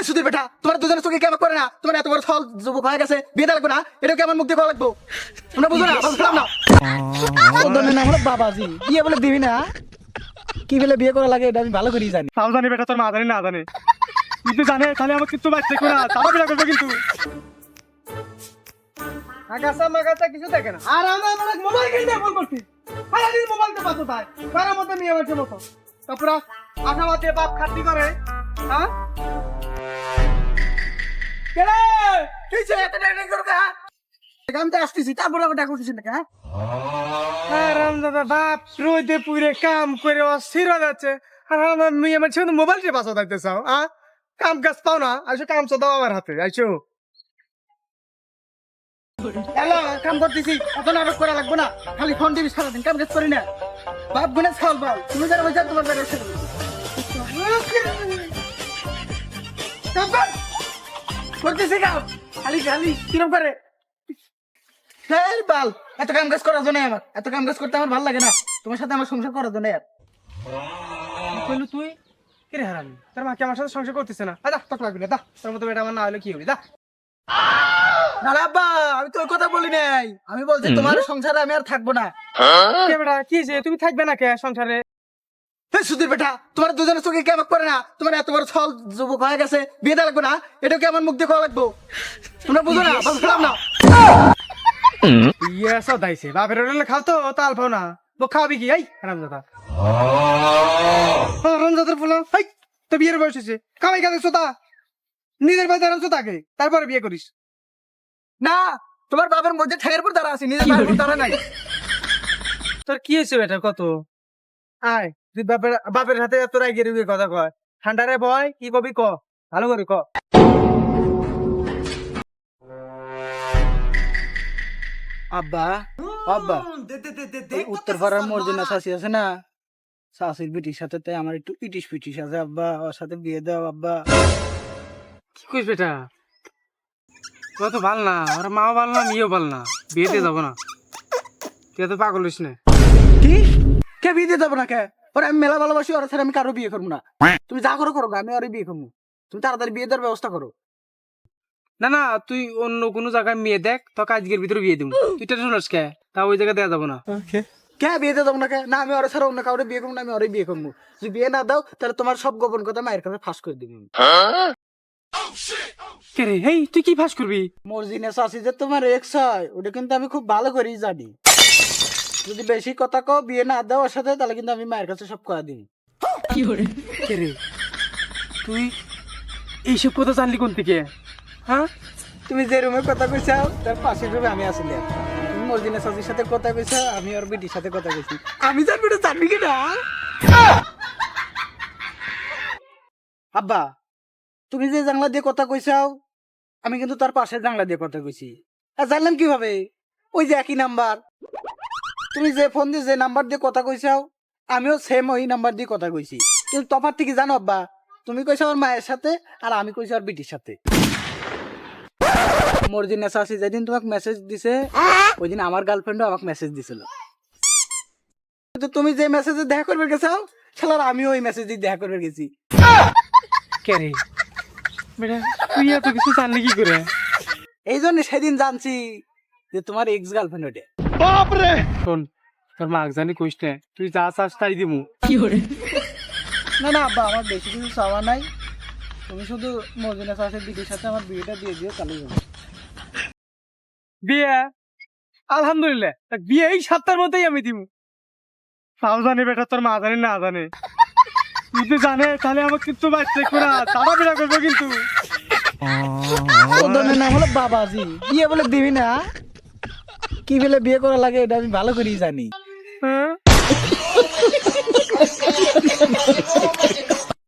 সুধীর বেটা, তোমার দুজনের চোখে কেমন করে না? তোমার এত বড় ছল যুবক হয়ে গেছে, বিয়ে লাগবে না? এটা কেমন মুখ দিয়ে খাওয়া লাগবো? তোমরা বুঝো না? বুঝলাম না। নাম হলো বাবাজি, বিয়ে বলে দিবি না? কি বলে বিয়ে করা লাগে এটা আমি ভালো করেই জানি। তাও জানি বেটা, তোর মা জানি না জানে। যদি জানে তাহলে আমার কিন্তু বাচ্চা করে তারা বিয়ে করবে কিন্তু। আগাছা মাগাছা কিছু দেখে না। আর আমার মানে মোবাইল কিনতে ফোন করছি, সারাদিন মোবাইলটা পাতো তাই কারোর মতো মেয়ে আমার মতো। তারপর আশাবাদে বাপ খাটি করে। হ্যাঁ কেরে তুই যে এত ট্রেনিং করবে? হ্যাঁ আমি তো আসতেছি, তারপর আবার ডাক উঠেছি নাকি? হ্যাঁ রামদাদা বাপ রোদে পুরে কাম করে অস্থির হয়ে যাচ্ছে, আর আমার মেয়ে আমার ছেলে মোবাইল টিপে বাঁচা থাকতে চাও। কাম কাজ পাও না, আইসো কাম চো দাও আমার হাতে। আইসো হ্যালো, কাম করতেছি, এত নাটক করা লাগবে না। খালি ফোন দিবি সারাদিন, কাম কাজ করি না। বাপ গুনে ছাল বাল, তুমি যারা বলছো তোমার বেড়ে এসে করতেছি কাম, খালি খালি কিরম করে বাল। এত কাম কাজ করার জন্য আমার, এত কাম কাজ করতে আমার ভালো লাগে না। তোমার সাথে আমার সংসার করার জন্য আর কইলু তুই কি রে হারামি, তোর মাকে আমার সাথে সংসার করতেছে না। দা তোর লাগবে না, দা তোর মতো বেটা আমার না হলে কি হবে, দা। না আব্বা, আমি তোর কথা বলি নাই, আমি বলছি তোমার সংসারে আমি আর থাকবো না। কে বেটা কি যে তুমি থাকবে না কে সংসারে? সুধীর বেটা, তোমার দুজনের চোখে কেমন করে না? তোমার এত বড় ছল যুবক হয়ে গেছে, বিয়ে লাগবে না? এটা কেমন মুখ দিয়ে খাওয়া লাগবো? তোমরা বুঝো না? বুঝলাম না। ইয়ে সদাইছে বাপের হোটেলে খাও তো তাল পাও না, তো খাওয়াবি কি? এই রামদাদা রামদাদার ফুলো হাই, তো বিয়ের বয়স হয়েছে, কামাই কাজে সোতা নিজের বাড়িতে আরামসো থাকে, তারপরে বিয়ে করিস না, তোমার বাবার মধ্যে ঠেকের পর দাঁড়া আছে, নিজের বাবার দাঁড়া নাই। তোর কি হয়েছে বেটা কত? আয় তুই বাপের হাতে তোর আগে রুগীর কথা কয়, ঠান্ডারে ভয় কি কবি ক, ভালো করে ক। আব্বা আব্বা, উত্তর পাড়ার মর্জিনা চাষি আছে না, চাষির বিটির সাথে তাই আমার একটু ইটিস পিটিস আছে আব্বা, ওর সাথে বিয়ে দাও আব্বা। কি কইস বেটা, তোর তো ভাল না, ওর মাও ভাল না, মেয়েও ভাল না, বিয়ে দিয়ে যাবো না। তুই তো পাগল হইস না। কি কে বিয়ে দিয়ে যাবো না? কে ওরা আমি মেলা ভালোবাসি, ওরা ছাড়া আমি কারো বিয়ে করবো না। তুমি যা করো করো, আমি ওরে বিয়ে করবো। তুমি তাড়াতাড়ি বিয়ে দেওয়ার ব্যবস্থা করো। না না, তুই অন্য কোনো জায়গায় মেয়ে দেখ, তোকে আজকের ভিতরে বিয়ে দেবো। তুই টেনশন হস কে, তা ওই জায়গায় দেওয়া যাবো না। কে বিয়ে দিয়ে যাবো না? কে না, আমি ওরা ছাড়া অন্য কাউরে বিয়ে করবো না, আমি ওরে বিয়ে করবো। যদি বিয়ে না দাও তাহলে তোমার সব গোপন কথা মায়ের কাছে ফাঁস করে দিবি। কে রে, হেই তুই কি ফাঁস করবি? মর্জিনা চাষি যে তোমার এক্স হয়, ওটা কিন্তু আমি খুব ভালো করেই জানি। যদি বেশি কথা কও, বিয়ে না দাও ওর সাথে, তাহলে কিন্তু আমি মায়ের কাছে সব কথা দিই। কে রে, তুই এইসব কথা জানলি কোন থেকে? হ্যাঁ, তুমি যে রুমে কথা কইছাও তার পাশের রুমে আমি আসলে। তুমি মর্জিনা চাষির সাথে কথা কইছো, আমি ওর বিটির সাথে কথা কইছি। আমি জানবি না, জানবি কি না? আব্বা, তুমি যে জানলা দিয়ে কথা কইছাও, আমি কিন্তু তার পাশের জানলা দিয়ে কথা কইছি। আর জানলাম কিভাবে? ওই যে একই নাম্বার। তুমি যে ফোন দিয়ে যে নাম্বার দিয়ে কথা কইছাও, আমিও সেম ওই নাম্বার দিয়ে কথা কইছি। কিন্তু তফাৎ কি জানো আব্বা? তুমি কইছো আমার মায়ের সাথে, আর আমি কইছি আর বিটির সাথে। মর্জিনা চাচি যেদিন তোমাকে মেসেজ দিছে, ওই দিন আমার গার্লফ্রেন্ডও আমাকে মেসেজ দিছিল। কিন্তু তুমি যে মেসেজে দেখা করবে গেছাও, শালার আমিও ওই মেসেজ দিয়ে দেখা করবে গেছি। কে রে বেটা, তুই এত কিছু জানলি কি করে? এই জন্য সেদিন জানছি যে তোমার এক্স গার্লফ্রেন্ড ওটা। বাপরে শোন, তোর মাক জানি কইস না, তুই যা চাস তাই দিমু। না না আব্বা, আমার বেশি কিছু চাওয়া নাই। তুমি শুধু মর্জিনা চাচির বিটির সাথে আমার বিয়েটা দিয়ে দিও, চালু যাবে। বিয়ে আলহামদুলিল্লাহ, বিয়ে এই 7টার মধ্যেই আমি দিমু। তাও জানি বেটা, তোর মা জানি না জানে। যদি জানে তাহলে আমার কিন্তু বাচ্চা করে তারা বিয়ে করবো কিন্তু। ওদের নাম হলো বাবাজি, বিয়ে বলে দিবি না? কি বলে বিয়ে করা লাগে এটা আমি ভালো করেই জানি। হ্যাঁ